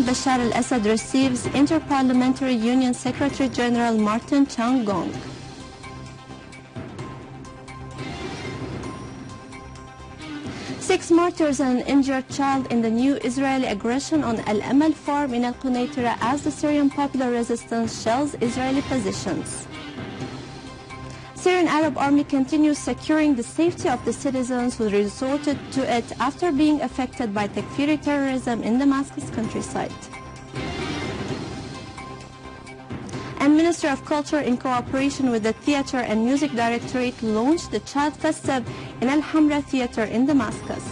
Bashar al-Assad receives Inter-Parliamentary Union Secretary General Martin Chungong. Six martyrs and an injured child in the new Israeli aggression on al-Amal farm in Quneitra as the Syrian Popular Resistance shells Israeli positions. Syrian Arab Army continues securing the safety of the citizens who resorted to it after being affected by Takfiri terrorism in Damascus countryside. And Minister of Culture, in cooperation with the Theatre and Music Directorate, launched the Child Festive in al-Hamra Theatre in Damascus.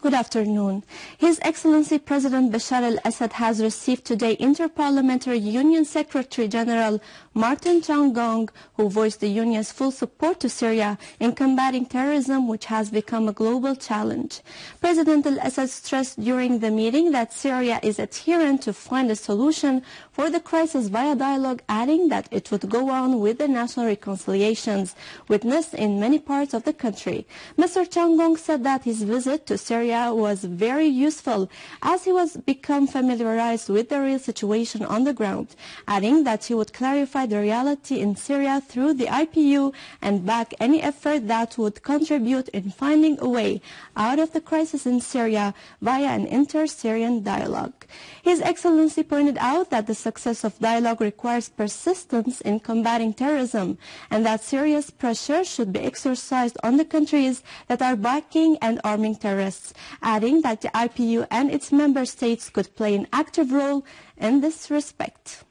Good afternoon. His Excellency President Bashar al-Assad has received today Inter-Parliamentary Union Secretary General Martin Chungong, who voiced the Union's full support to Syria in combating terrorism, which has become a global challenge. President al-Assad stressed during the meeting that Syria is adherent to find a solution for the crisis via dialogue, adding that it would go on with the national reconciliations witnessed in many parts of the country. Mr. Chungong said that his visit to Syria was very useful as he was become familiarized with the real situation on the ground, adding that he would clarify the reality in Syria through the IPU and back any effort that would contribute in finding a way out of the crisis in Syria via an inter-Syrian dialogue. His Excellency pointed out that the success of dialogue requires persistence in combating terrorism and that serious pressure should be exercised on the countries that are backing and arming terrorists, adding that the IPU and its member states could play an active role in this respect.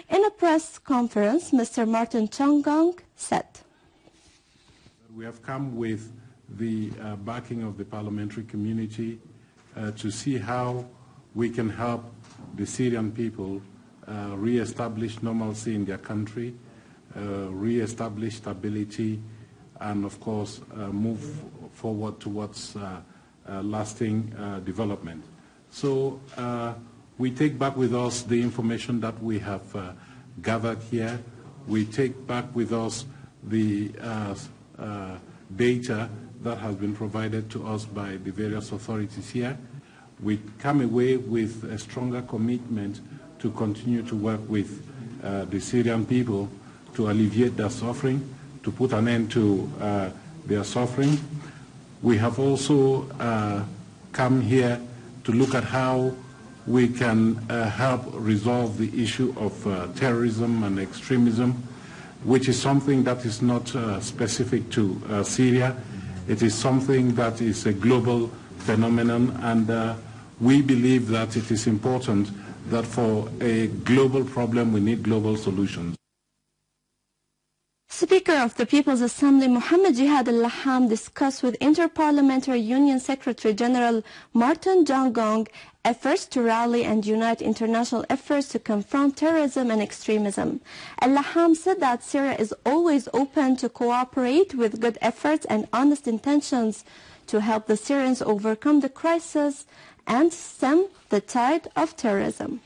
In a press conference, Mr. Martin Chungong said, "We have come with the backing of the parliamentary community to see how we can help the Syrian people re-establish normalcy in their country, re-establish stability, and of course move forward towards lasting development." So we take back with us the information that we have gathered here. We take back with us the data that has been provided to us by the various authorities here. We come away with a stronger commitment to continue to work with the Syrian people to alleviate their suffering, to put an end to their suffering. We have also come here to look at how we can help resolve the issue of terrorism and extremism, which is something that is not specific to Syria. It is something that is a global phenomenon, and we believe that it is important that for a global problem we need global solutions. Speaker of the People's Assembly Mohammed Jihad al-Laham discussed with Inter-Parliamentary Union Secretary General Martin Chungong efforts to rally and unite international efforts to confront terrorism and extremism. Al-Laham said that Syria is always open to cooperate with good efforts and honest intentions to help the Syrians overcome the crisis and stem the tide of terrorism.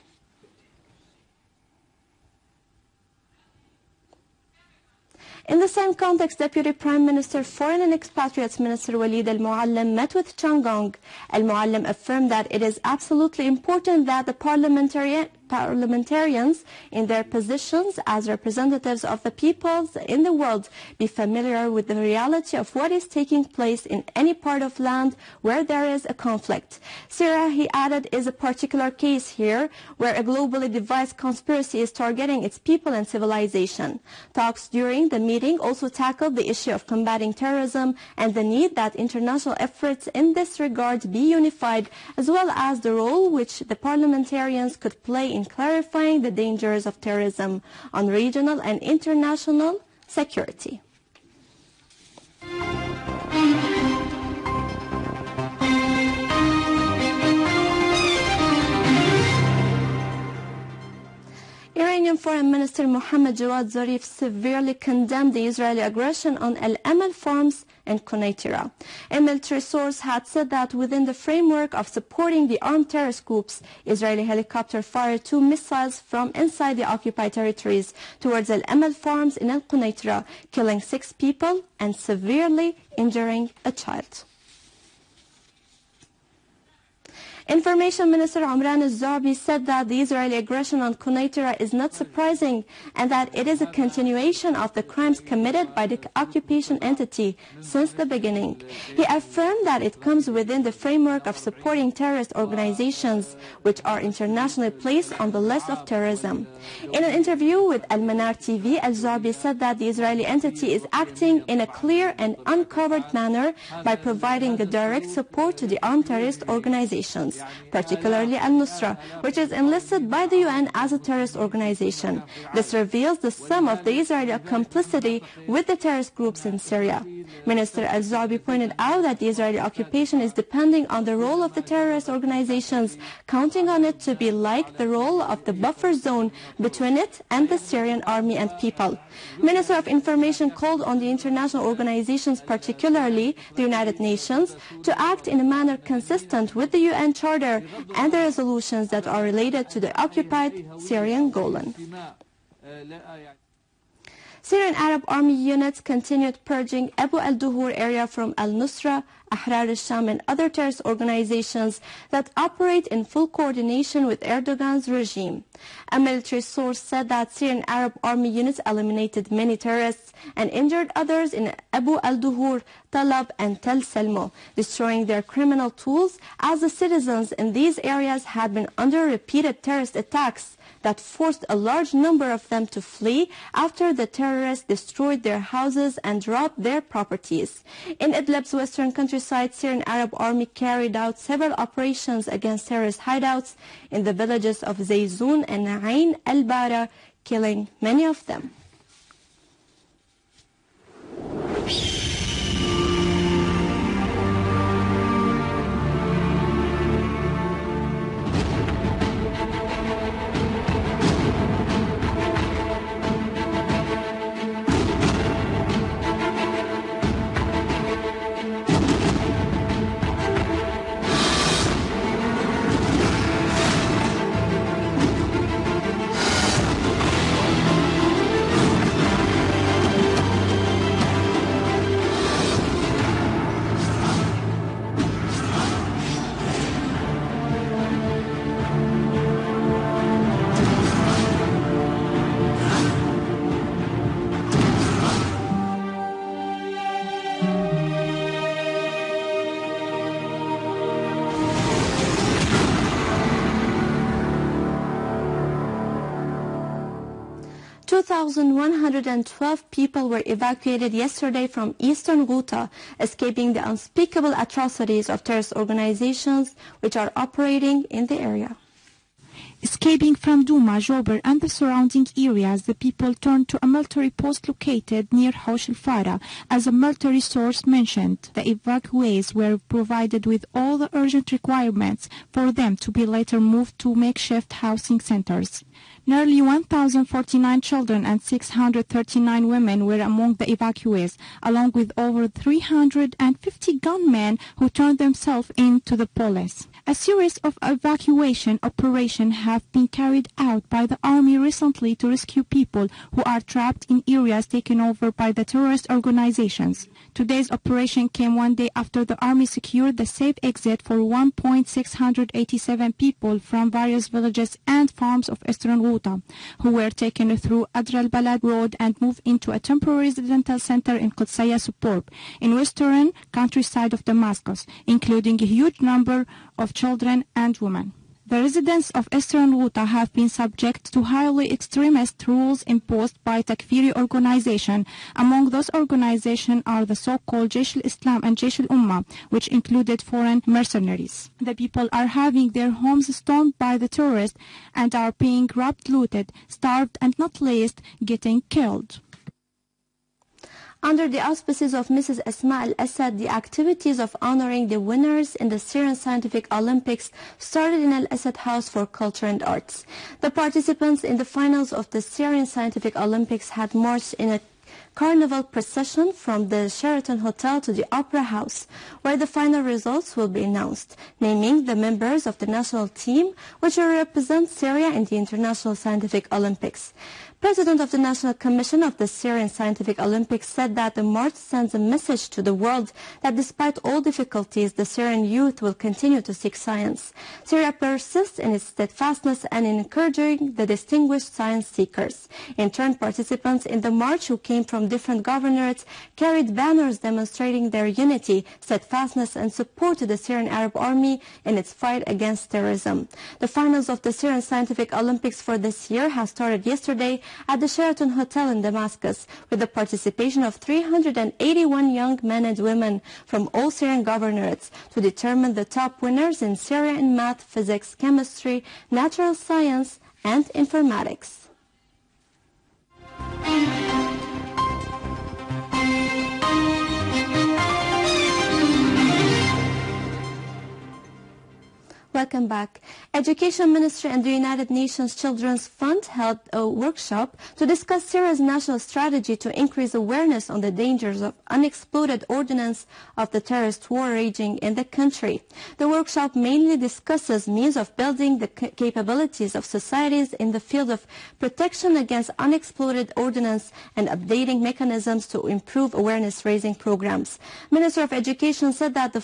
In the same context, Deputy Prime Minister, Foreign and Expatriates Minister Walid al-Muallim met with Chungong. Al-Muallim affirmed that it is absolutely important that the parliamentarians in their positions as representatives of the peoples in the world be familiar with the reality of what is taking place in any part of land where there is a conflict. Syria, he added, is a particular case here where a globally devised conspiracy is targeting its people and civilization. Talks during the meeting also tackled the issue of combating terrorism and the need that international efforts in this regard be unified, as well as the role which the parliamentarians could play in clarifying the dangers of terrorism on regional and international security. Syrian Foreign Minister Mohammed Jawad Zarif severely condemned the Israeli aggression on al-Amal farms in Quneitra. A military source had said that within the framework of supporting the armed terrorist groups, Israeli helicopter fired 2 missiles from inside the occupied territories towards al-Amal farms in al-Quneitra, killing 6 people and severely injuring a child. Information Minister Omran al-Zabi said that the Israeli aggression on Quneitra is not surprising and that it is a continuation of the crimes committed by the occupation entity since the beginning. He affirmed that it comes within the framework of supporting terrorist organizations, which are internationally placed on the list of terrorism. In an interview with Al-Manar TV, al-Zabi said that the Israeli entity is acting in a clear and uncovered manner by providing a direct support to the armed terrorist organizations, particularly al-Nusra, which is enlisted by the UN as a terrorist organization. This reveals the sum of the Israeli complicity with the terrorist groups in Syria. Minister al-Zabi pointed out that the Israeli occupation is depending on the role of the terrorist organizations, counting on it to be like the role of the buffer zone between it and the Syrian army and people. Minister of Information called on the international organizations, particularly the United Nations, to act in a manner consistent with the UN Charter and the resolutions that are related to the occupied Syrian Golan. Syrian Arab Army units continued purging Abu al-Duhur area from al-Nusra, Ahrar al-Sham and other terrorist organizations that operate in full coordination with Erdogan's regime. A military source said that Syrian Arab Army units eliminated many terrorists and injured others in Abu al-Duhur, Talab and Tel Salmo, destroying their criminal tools as the citizens in these areas had been under repeated terrorist attacks that forced a large number of them to flee after the terrorists destroyed their houses and robbed their properties. In Idleb's western countryside, Syrian Arab Army carried out several operations against terrorist hideouts in the villages of Zayzoun and Ain al-Bara, killing many of them. 2,112 people were evacuated yesterday from eastern Ghouta, escaping the unspeakable atrocities of terrorist organizations which are operating in the area. Escaping from Douma, Jober and the surrounding areas, the people turned to a military post located near Haush al-Fara. As a military source mentioned, the evacuees were provided with all the urgent requirements for them to be later moved to makeshift housing centers. Nearly 1,049 children and 639 women were among the evacuees, along with over 350 gunmen who turned themselves in to the police. A series of evacuation operations have been carried out by the army recently to rescue people who are trapped in areas taken over by the terrorist organizations. Today's operation came one day after the army secured the safe exit for 1,687 people from various villages and farms of eastern Ghouta, who were taken through Adr al-Balad road and moved into a temporary residential center in Qudsaya suburb in western countryside of Damascus, including a huge number of children and women. The residents of eastern Ghouta have been subject to highly extremist rules imposed by Takfiri organizations. Among those organizations are the so-called Jaish al-Islam and Jaish al-Ummah, which included foreign mercenaries. The people are having their homes stormed by the terrorists and are being robbed, looted, starved, and not least, getting killed. Under the auspices of Mrs. Asma al-Assad, the activities of honoring the winners in the Syrian Scientific Olympics started in Al-Assad House for Culture and Arts. The participants in the finals of the Syrian Scientific Olympics had marched in a carnival procession from the Sheraton Hotel to the Opera House, where the final results will be announced, naming the members of the national team which will represent Syria in the International Scientific Olympics. President of the National Commission of the Syrian Scientific Olympics said that the march sends a message to the world that despite all difficulties, the Syrian youth will continue to seek science. Syria persists in its steadfastness and in encouraging the distinguished science seekers. In turn, participants in the march who came from different governorates carried banners demonstrating their unity, steadfastness and support to the Syrian Arab Army in its fight against terrorism. The finals of the Syrian Scientific Olympics for this year have started yesterday at the Sheraton Hotel in Damascus, with the participation of 381 young men and women from all Syrian governorates to determine the top winners in Syria in math, physics, chemistry, natural science, and informatics. Welcome back. Education Ministry and the United Nations Children's Fund held a workshop to discuss Syria's national strategy to increase awareness on the dangers of unexploded ordnance of the terrorist war raging in the country. The workshop mainly discusses means of building the capabilities of societies in the field of protection against unexploded ordnance and updating mechanisms to improve awareness-raising programs. Minister of Education said that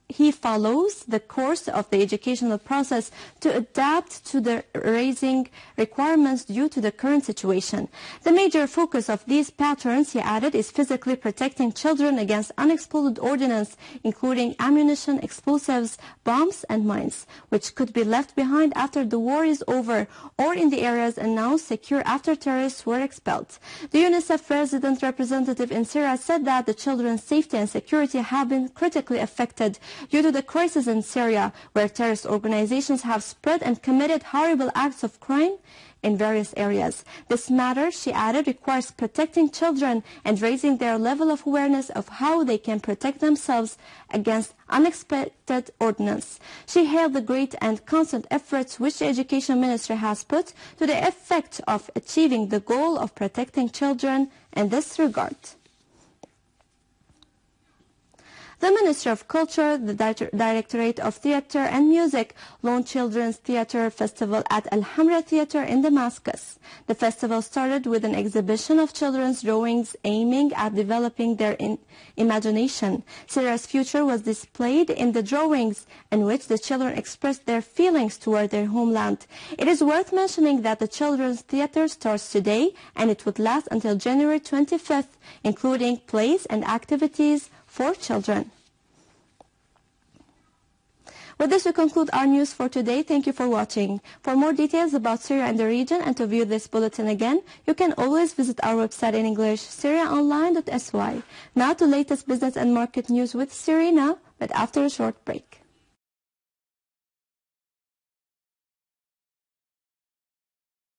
he follows the course of the educational process to adapt to the raising requirements due to the current situation. The major focus of these patterns, he added, is physically protecting children against unexploded ordnance, including ammunition, explosives, bombs and mines, which could be left behind after the war is over or in the areas announced secure after terrorists were expelled. The UNICEF resident representative in Syria said that the children's safety and security have been critically affected due to the crisis in Syria, where terrorist organizations have spread and committed horrible acts of crime in various areas. This matter, she added, requires protecting children and raising their level of awareness of how they can protect themselves against unexpected ordnance. She hailed the great and constant efforts which the Education Ministry has put to the effect of achieving the goal of protecting children in this regard. The Ministry of Culture, the Directorate of Theatre and Music, launched Children's Theatre Festival at al-Hamra Theatre in Damascus. The festival started with an exhibition of children's drawings aiming at developing their imagination. Syria's future was displayed in the drawings, in which the children expressed their feelings toward their homeland. It is worth mentioning that the Children's Theatre starts today, and it would last until January 25th, including plays and activities for children. With this, we conclude our news for today. Thank you for watching. For more details about Syria and the region and to view this bulletin again, you can always visit our website in English, syriaonline.sy. Now to latest business and market news with Syria now, but after a short break.